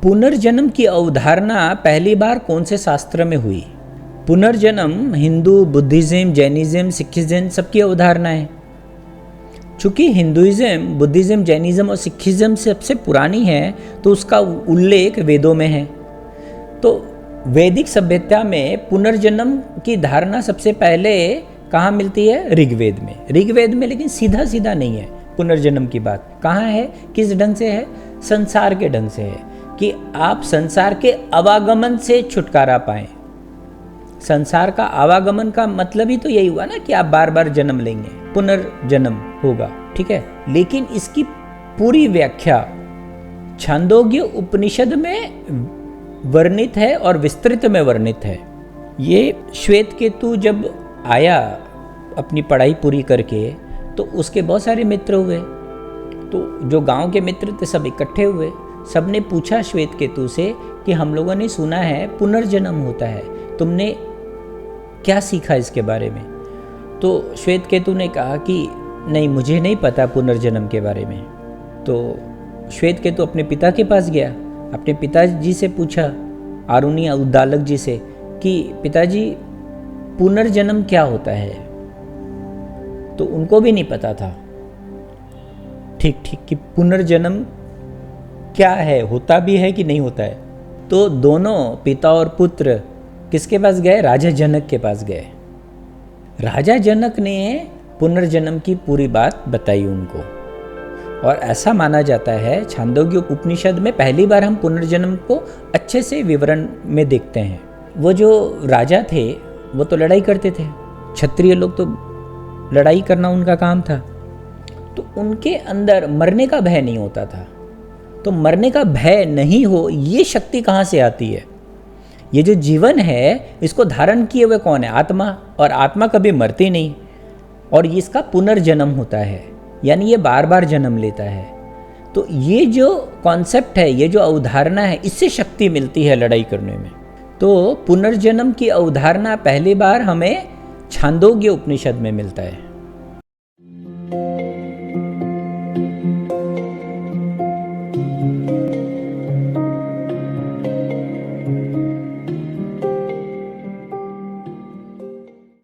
पुनर्जन्म की अवधारणा पहली बार कौन से शास्त्र में हुई? पुनर्जन्म हिंदू, बुद्धिज्म, जैनिज्म, सिखिज्म सबकी अवधारणा है। चूँकि हिंदुइज्म, बुद्धिज्म, जैनिज्म और सिखिज्म सबसे पुरानी है तो उसका उल्लेख वेदों में है। तो वैदिक सभ्यता में पुनर्जन्म की धारणा सबसे पहले कहाँ मिलती है? ऋग्वेद में। ऋग्वेद में लेकिन सीधा सीधा नहीं है पुनर्जन्म की बात। कहाँ है, किस ढंग से है? संसार के ढंग से है कि आप संसार के आवागमन से छुटकारा पाएं। संसार का आवागमन का मतलब ही तो यही हुआ ना कि आप बार बार जन्म लेंगे, पुनर्जन्म होगा, ठीक है। लेकिन इसकी पूरी व्याख्या छांदोग्य उपनिषद में वर्णित है और विस्तृत में वर्णित है। ये श्वेत केतु जब आया अपनी पढ़ाई पूरी करके तो उसके बहुत सारे मित्र हुए। तो जो गांव के मित्र थे सब इकट्ठे हुए। सब ने पूछा श्वेत केतु से कि हम लोगों ने सुना है पुनर्जन्म होता है, तुमने क्या सीखा इसके बारे में? तो श्वेत केतु ने कहा कि नहीं, मुझे नहीं पता पुनर्जन्म के बारे में। तो श्वेत केतु अपने पिता के पास गया, अपने पिताजी से पूछा, आरुणि उद्दालक जी से, कि पिताजी पुनर्जन्म क्या होता है? तो उनको भी नहीं पता था ठीक कि पुनर्जन्म क्या है, होता भी है कि नहीं होता है। तो दोनों पिता और पुत्र किसके पास गए? राजा जनक के पास गए। राजा जनक ने पुनर्जन्म की पूरी बात बताई उनको। और ऐसा माना जाता है छांदोग्य उपनिषद में पहली बार हम पुनर्जन्म को अच्छे से विवरण में देखते हैं। वो जो राजा थे वो तो लड़ाई करते थे, क्षत्रिय लोग तो लड़ाई करना उनका काम था। तो उनके अंदर मरने का भय नहीं होता था। तो मरने का भय नहीं हो, ये शक्ति कहाँ से आती है? ये जो जीवन है इसको धारण किए हुए कौन है? आत्मा। और आत्मा कभी मरती नहीं और इसका पुनर्जन्म होता है, यानी ये बार बार जन्म लेता है। तो ये जो कॉन्सेप्ट है, ये जो अवधारणा है, इससे शक्ति मिलती है लड़ाई करने में। तो पुनर्जन्म की अवधारणा पहली बार हमें छांदोग्य उपनिषद में मिलता है।